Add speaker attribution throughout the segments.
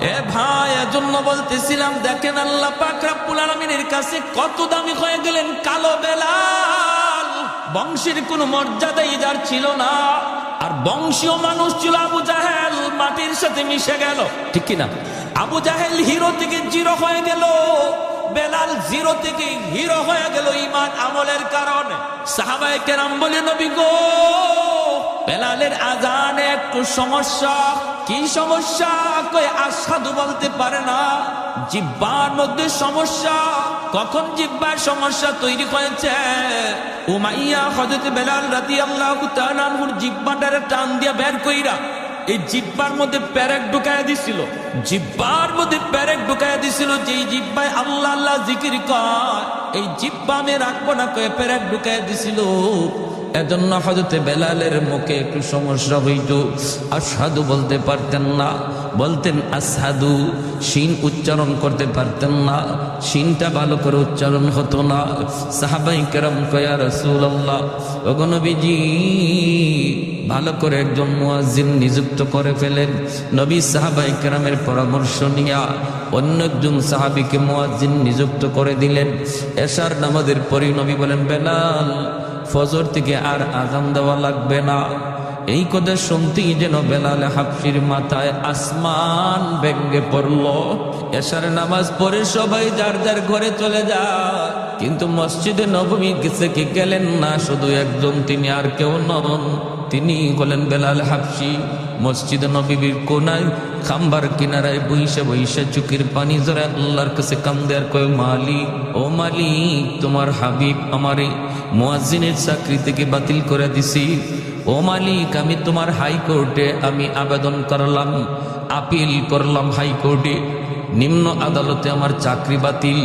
Speaker 1: এ ভাই, এজন্য বলতেছিলাম, দেখেন আল্লাহ পাক রব্বুল আলামিনের কাছে কত দামি হয়ে গেলেন কালো বেলাল। বংশের কোনো মর্যাদাই যার ছিল না, আর বংশীয় মানুষ ছিল আবু জাহেল, মাটির সাথে মিশে গেল, ঠিক কিনা? আবু জাহেল হিরো থেকে জিরো হয়ে গেল, বেলাল জিরো থেকে হিরো হয়ে গেল ঈমান আমলের কারণে। সাহাবায়ে কেরাম বলে, নবী গো, বেলালের আজানে একটু সমস্যা। কি সমস্যা? কই আশহাদু বলতে পারে না, জিহ্বার মধ্যে সমস্যা। কখন জিহ্বার সমস্যা তৈরি হয়েছে? উমাইয়া হযরত বেলাল রাদিয়াল্লাহু তাআলা আনহুর জিহ্বাটারে টান দিয়া বের কইরা এই জিহ্বার মধ্যে পেরেক ঢুকায়া দিছিল, জিহ্বার মধ্যে পেরেক ঢুকায়া দিছিল। যেই জিহ্বায় আল্লাহ আল্লাহ জিকির কয়, এই জিহ্বা আমি রাখবো না কয়ে পেরেক ঢুকায়া দিছিল। এজন্য হযরত বেলালের মুখে একটু সমস্যা হইত, আশহাদু বলতে পারতেন না, বলতেন আসহাদু। শিন উচ্চারণ করতে পারতেন না, শিনটা ভালো করে উচ্চারণ হতো না। সাহাবায়ে কেরাম কয়, ইয়া রাসূলুল্লাহ, ওগো নবীজি, ভালো করে একজন মুয়াজ্জিন নিযুক্ত করে ফেলেন। নবী সাহাবায়ে কেরামের পরামর্শ নিয়া অন্য একজন সাহাবীকে মুয়াজ্জিন নিযুক্ত করে দিলেন। এশার নামাজের পরে নবী বলেন, বেলাল, ফজর থেকে আর আযান দেওয়া লাগবে না। এই কথা শুনতেই যেন বেলাল হাবশির মাথায় আসমান ভেঙে পড়ল। এশার নামাজ পড়ে সবাই যার যার ঘরে চলে যায়, কিন্তু মসজিদে নববী থেকে গেলেন না শুধু একজন, তিনি আর কেউ নন, তিনি হলেন বেলাল হাবশি। মসজিদে নববীর কোনায় খাম্বার কিনারায় বইসে বইসে চোখের পানি জড়ায় আল্লাহর কাছে কান্দে আর কয়, মালিক, ও মালিক, তোমার হাবিব আমারে মুয়াজ্জিনের চাকরি থেকে বাতিল করে দিছি। ও মালিক, আমি তোমার হাইকোর্টে আমি আবেদন করলাম, আপিল করলাম হাইকোর্টে, নিম্ন আদালতে আমার চাকরি বাতিল,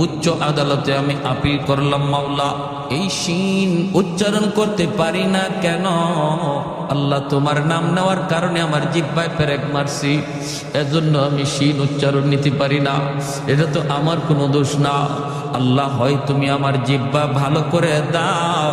Speaker 1: উচ্চ আদালতে আমি আপিল করলাম। মাওলা, এই শিন উচ্চারণ করতে পারি না কেন? আল্লাহ, তোমার নাম নেওয়ার কারণে আমার জিহ্বায় পেরেক মারছি, এজন্য আমি শিন উচ্চারণ নিতে পারি না। এটা তো আমার কোনো দোষ না। আল্লাহ, হয় তুমি আমার জিহ্বা ভালো করে দাও,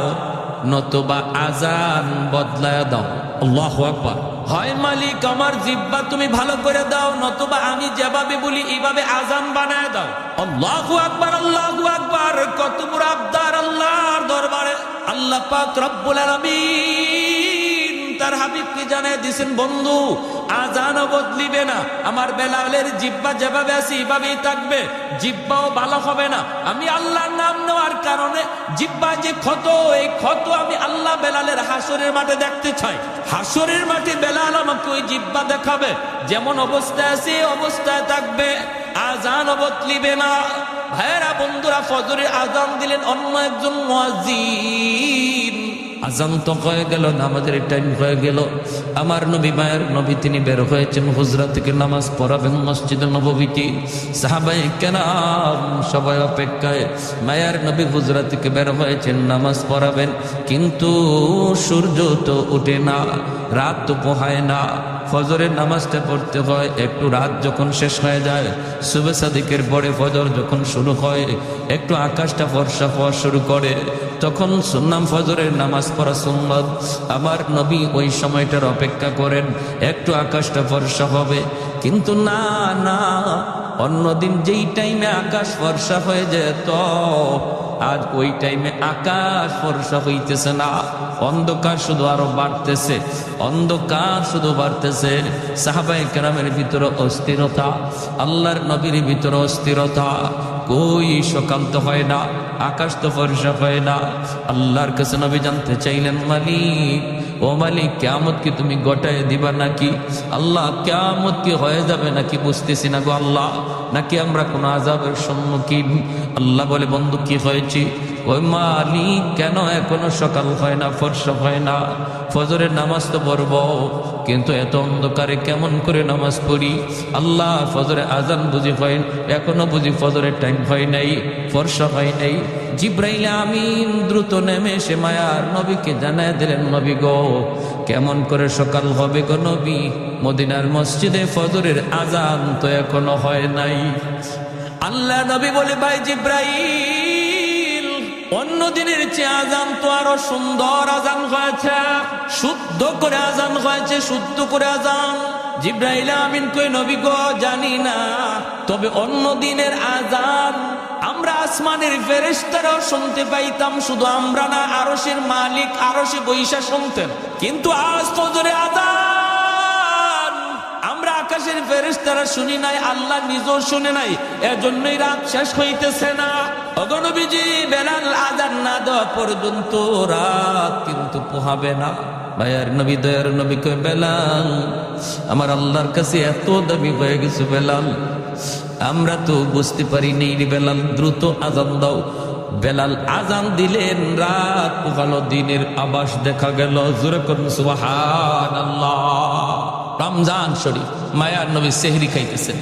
Speaker 1: নতুবা আজান বদলায় দাও। আল্লাহু আকবার। হয় মালিক, আমার জিহ্বা তুমি ভালো করে দাও, নতুবা আমি যেভাবে বলি এইভাবে আজান বানায় দাও। আল্লাহু আকবার, আল্লাহু আকবার। কত বড় আবদার আল্লাহর দরবারে। আল্লাহ পাক রব্বুল আলামিন তার হাবিবকে জানায় দিয়েছেন, বন্ধু, আজানও বদলিবে না, আমার বেলালের জিহ্বা যেভাবে আছে এইভাবেই থাকবে, জিহ্বাও ভালো হবে না। আমি আল্লাহর নাম নেওয়ার কারণে জিহ্বা যে ক্ষত, এই ক্ষত আমি আল্লাহ বেলালের হাসরের মাঠে দেখতে চাই। হাসরের মাঠে বেলাল আমাকে ওই জিহ্বা দেখাবে, যেমন অবস্থায় আছে অবস্থায় থাকবে, আজানও বদলিবে না। ভাইরা বন্ধুরা, ফজরের আজান দিলেন অন্য একজন মুয়াজ্জিন। আজান তো হয়ে গেল, নামাজের টাইম হয়ে গেল। আমার নবী, মায়ের নবী, তিনি বের হয়েছেন হুজরা থেকে নামাজ পড়াবেন মসজিদে নববীতে। সাহাবায়ে কেরাম সবাই অপেক্ষায়, মায়ের নবী হুজরা থেকে বের হয়েছেন নামাজ পড়াবেন, কিন্তু সূর্য তো ওঠে না, রাত তো পোহায় না। ফজরের নামাজটা পড়তে হয়, একটু রাত যখন শেষ হয়ে যায়, সুবে সাদিকের পরে ফজর যখন শুরু হয়, একটু আকাশটা ফর্সা হওয়া শুরু করে, তখন সুন্নাম ফজরের নামাজ পড়া সুন্নত। আমার নবী ওই সময়টার অপেক্ষা করেন, একটু আকাশটা ফর্সা হবে। কিন্তু না না, অন্যদিন যেই টাইমে আকাশ ফর্সা হয়ে যেত, আজ ওই টাইমে আকাশ ফর্সা হইতেছে না, অন্ধকার শুধু আরো বাড়তেছে, অন্ধকার শুধু বাড়তেছে। সাহাবায়ে কেরামের ভিতরে অস্থিরতা, আল্লাহর নবীর ভিতরে অস্থিরতা। কই সকাল তো হয় না, আকাশ তো ফর্সা হয় না। আল্লাহর কাছে নবী জানতে চাইলেন, মালিক, ও মালিক, কিয়ামত কি তুমি গোটায় দিবা নাকি? আল্লাহ, কিয়ামত কি হয়ে যাবে নাকি বুঝতেছি না গো আল্লাহ, নাকি আমরা কোনো আযাবের সম্মুখীন? আল্লাহ বলে, বন্ধু, কি হয়েছে? ওই মালিক, কেন এখনো সকাল হয় না, ফর্সা হয় না? ফজরের নামাজ তো পড়ব, কিন্তু এত অন্ধকারে কেমন করে নামাজ পড়ি? আল্লাহ, ফজরে আজান বুঝি হয়, এখনো বুঝি ফজরের টাইম হয় নাই, ফর্সা হয় নাই। জিব্রাইল আমিন দ্রুত নেমে এসে মায়ার নবীকে জানায় দিলেন, নবী গো, কেমন করে সকাল হবে গো নবী? মদিনার মসজিদে ফজরের আজান তো এখনো হয় নাই। আল্লাহ নবী বলে, ভাই জিব্রাইল, অন্য দিনের চেয়ে আজান তো আরো সুন্দর আজান হয়েছে, শুদ্ধ করে আজান হয়েছে, শুদ্ধ করে আজান। জিব্রাইল আমিন কই নবী গো জানি না, তবে অন্য দিনের আযান আমরা আসমানের ফেরেশতারাও শুনতে পাইতাম, শুধু আমরা না, আরশের মালিক আরশে বৈশা শুনতেন। কিন্তু আজ ফজরে আযান আমরা আকাশের ফেরেশতারা শুনি নাই, আল্লাহ নিজেও শুনে নাই, এজন্যই রাত শেষ হইতেছে না। ওগো নবীজি, বেলাল আযান না দেওয়া পর্যন্ত রাত কিন্তু পোহাবে না। ভাইয়ার নবী, দয়ার নবী কয় বেলাল আমার আল্লাহর কাছে এত দামি হয়ে গেছে বেলাল, আমরা তো বুঝতে পারি নেই রে বেলাল, দ্রুত আযান দাও। বেলাল আযান দিলেন, রাত পোহালো, দিনের আভাস দেখা গেল। জোরে করুন সুবহানাল্লাহ। রমজান শরীফ, মায়ার নবী সেহরি খাইতেছেন।